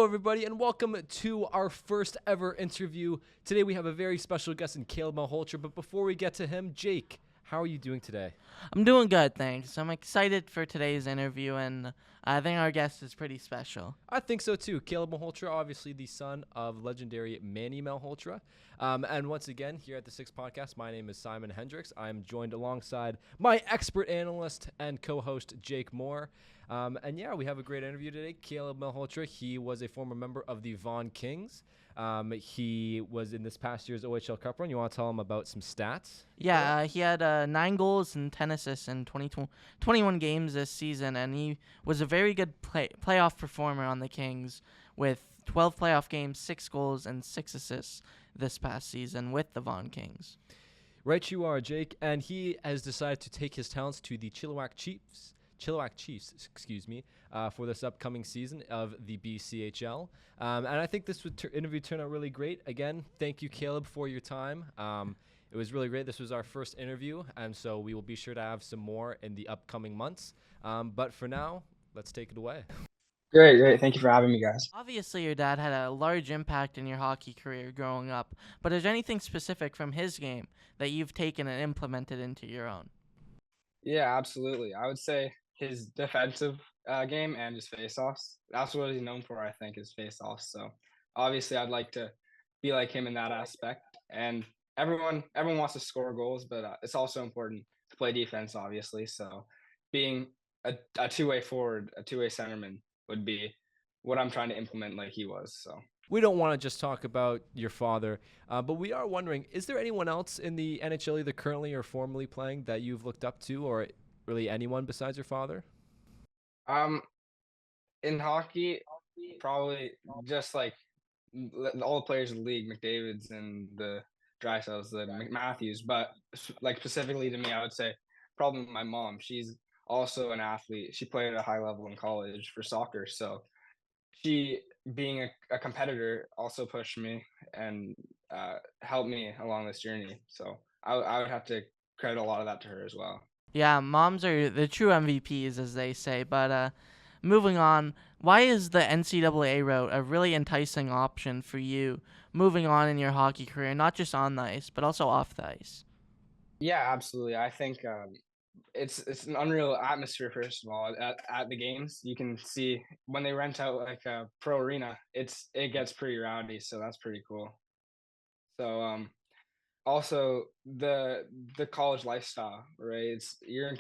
Hello, everybody, and welcome to our first ever interview. Today we have a very special guest in Caleb Malhotra, but before we get to him, Jake, how are you doing today? I'm doing good, thanks. I'm excited for today's interview, and I think our guest is pretty special. I think so too. Caleb Malhotra, obviously the son of legendary Manny Malhotra. And once again, here at the Six Podcast, my name is Simon Hendricks. I'm joined alongside my expert analyst and co-host, Jake Moore. And yeah, we have a great interview today. Caleb Malhotra, he was a former member of the Vaughan Kings. He was in this past year's OHL Cup run. You want to tell him about some stats? Yeah, he had 9 goals and 10 assists in 21 games this season, and he was a very good playoff performer on the Kings with 12 playoff games, 6 goals, and 6 assists this past season with the Vaughan Kings. Right you are, Jake. And he has decided to take his talents to the Chilliwack Chiefs, for this upcoming season of the BCHL. And I think this interview turned out really great. Again, thank you, Caleb, for your time. It was really great. This was our first interview, and so we will be sure to have some more in the upcoming months. But for now, let's take it away. Great. Thank you for having me, guys. Obviously, your dad had a large impact in your hockey career growing up, but is there anything specific from his game that you've taken and implemented into your own? Yeah, absolutely. I would say his defensive game and his face-offs. That's what he's known for, I think, is face-offs. So obviously, I'd like to be like him in that aspect. And everyone wants to score goals, but it's also important to play defense, obviously. So being a two-way forward, a two-way centerman would be what I'm trying to implement like he was. So. We don't want to just talk about your father, but we are wondering, is there anyone else in the NHL either currently or formerly playing that you've looked up to, or really anyone besides your father? In hockey, probably just like all the players in the league, McDavid's and the Drysdells, the McMatthews. But like specifically to me, I would say probably my mom. She's also an athlete. She played at a high level in college for soccer. So she, being a competitor, also pushed me and helped me along this journey. So I would have to credit a lot of that to her as well. Yeah, moms are the true MVPs, as they say. But moving on, why is the NCAA route a really enticing option for you moving on in your hockey career, not just on the ice, but also off the ice? Yeah, absolutely. I think it's an unreal atmosphere. First of all, at the games, you can see when they rent out like a pro arena, it gets pretty rowdy. So that's pretty cool. So also the college lifestyle, right? You're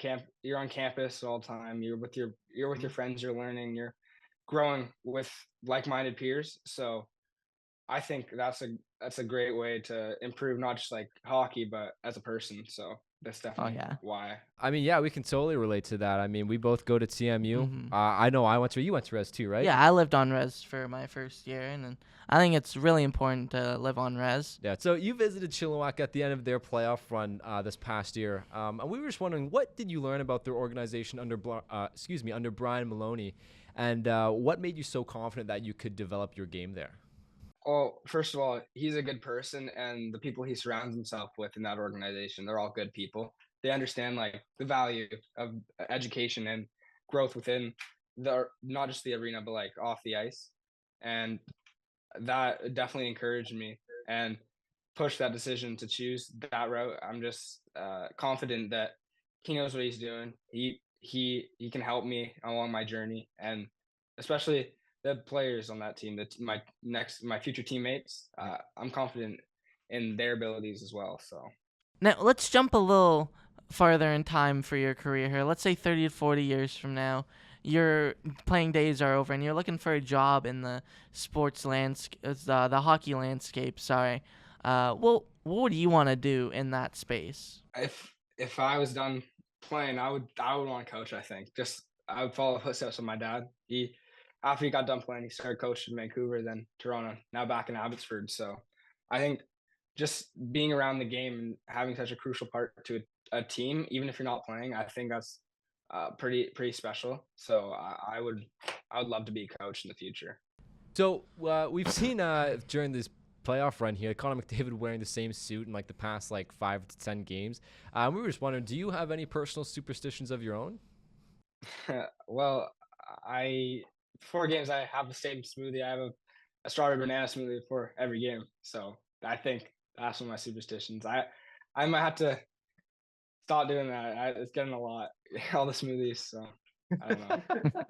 on campus all the time. You're with your friends. You're learning. You're growing with like-minded peers. So I think that's a great way to improve not just like hockey, but as a person. So that's Oh, definitely yeah. why. I mean, yeah, we can totally relate to that. I mean, we both go to TMU. Mm-hmm. I know you went to Res too, right? Yeah, I lived on res for my first year, and I think it's really important to live on res. Yeah, so you visited Chilliwack at the end of their playoff run this past year, and we were just wondering, what did you learn about their organization under Brian Maloney, and what made you so confident that you could develop your game there? Well, first of all, he's a good person, and the people he surrounds himself with in that organization, they're all good people. They understand like the value of education and growth within the not just the arena, but like off the ice, and that definitely encouraged me and pushed that decision to choose that route. I'm just confident that he knows what he's doing. He can help me along my journey, and especially the players on that team, my future teammates. I'm confident in their abilities as well. So Now, let's jump a little farther in time for your career here. Let's say 30 to 40 years from now, your playing days are over and you're looking for a job in the sports landscape, the hockey landscape, sorry. Well, what would you want to do in that space? if I was done playing, I would want to coach. I think just I would follow the footsteps of my dad. He After he got done playing, he started coaching in Vancouver, then Toronto, now back in Abbotsford. So I think just being around the game and having such a crucial part to a team, even if you're not playing, I think that's pretty special. So I would love to be a coach in the future. So we've seen during this playoff run here, Connor McDavid wearing the same suit in like the past like 5 to 10 games. We were just wondering, do you have any personal superstitions of your own? Well, I before games, I have the same smoothie. I have a strawberry banana smoothie before every game. So I think that's one of my superstitions. I might have to stop doing that. It's getting a lot, all the smoothies. So I don't know.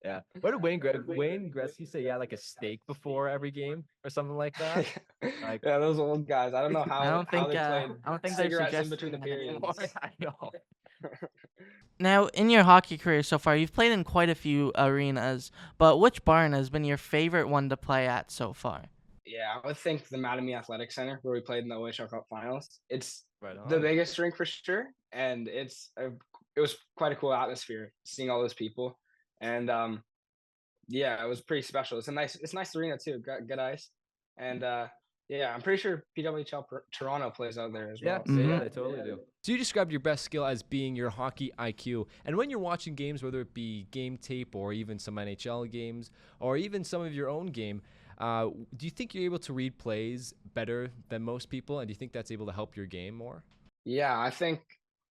Yeah. What did Wayne Gretzky say? Yeah, like a steak before every game or something like that. Like, Yeah, those old guys. I don't know how they played I don't think they're cigarettes in between suggesting the that anymore. periods. I know. Now, in your hockey career so far, you've played in quite a few arenas, but which barn has been your favorite one to play at so far? Yeah, I would think the Mattamy Athletic Center where we played in the OHL Cup Finals. It's Right the on. biggest rink for sure, and it was quite a cool atmosphere seeing all those people, and yeah, it was pretty special. It's a nice arena too. Got good ice, and yeah, I'm pretty sure PWHL Toronto plays out there as Yeah, well. yeah, they totally do. So you described your best skill as being your hockey IQ. And when you're watching games, whether it be game tape or even some NHL games or even some of your own game, do you think you're able to read plays better than most people? And do you think that's able to help your game more? Yeah, I think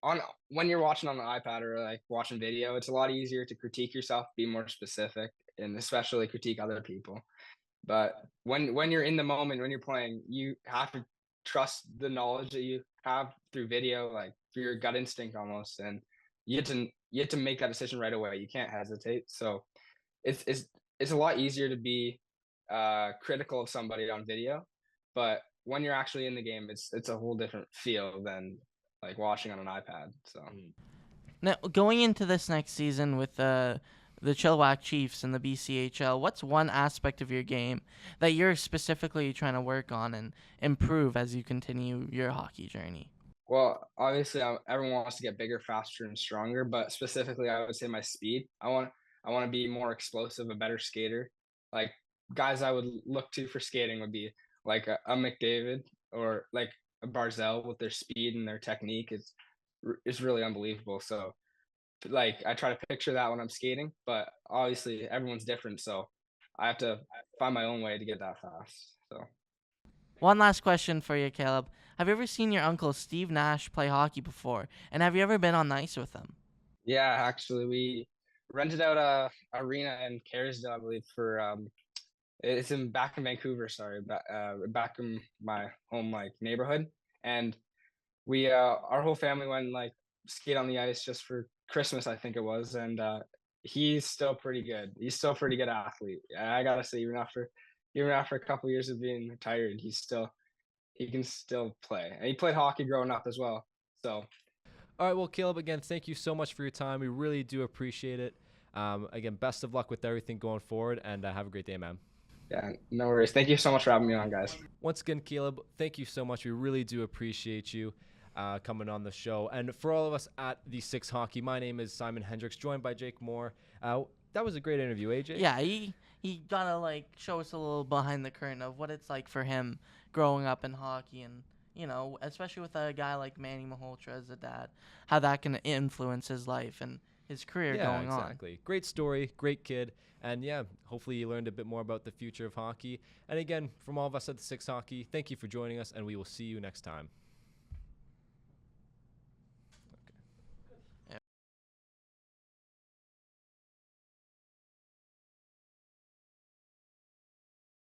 on when you're watching on the iPad or like watching video, it's a lot easier to critique yourself, be more specific, and especially critique other people. But when you're in the moment, when you're playing, you have to trust the knowledge that you have through video, like through your gut instinct almost, and you have to make that decision right away. You can't hesitate. So it's it's it's a lot easier to be critical of somebody on video, but when you're actually in the game, it's a whole different feel than like watching on an iPad. So Now, going into this next season with the Chilliwack Chiefs and the BCHL, what's one aspect of your game that you're specifically trying to work on and improve as you continue your hockey journey? well, obviously, everyone wants to get bigger, faster, and stronger. But specifically, I would say my speed. I want to be more explosive, a better skater. Like guys I would look to for skating would be like a McDavid or like a Barzell with their speed and their technique is really unbelievable. So like I try to picture that when I'm skating, but obviously everyone's different, so I have to find my own way to get that fast. So One last question for you, Caleb. Have you ever seen your uncle Steve Nash play hockey before? And have you ever been on the ice with him? yeah, actually we rented out a arena in Kerrisdale, I believe, for it's in back in Vancouver, sorry, back in my home like neighborhood. And we our whole family went and like skate on the ice just for Christmas, I think it was, and he's still pretty good. He's still a pretty good athlete. I gotta say, even after a couple years of being retired, he can still play. And he played hockey growing up as well. So All right, well, Caleb, again, thank you so much for your time. We really do appreciate it. Again, best of luck with everything going forward, and have a great day, man. yeah, no worries. Thank you so much for having me on, guys. Once again, Caleb, thank you so much. We really do appreciate you coming on the show. And for all of us at the Six Hockey, my name is Simon Hendricks, joined by Jake Moore. That was a great interview, AJ. Yeah, he gotta like show us a little behind the curtain of what it's like for him growing up in hockey, and especially with a guy like Manny Malhotra as a dad, how that can influence his life and his career going on. Exactly. Great story, great kid. And yeah, hopefully you learned a bit more about the future of hockey. And again, from all of us at the Six Hockey, thank you for joining us, and we will see you next time.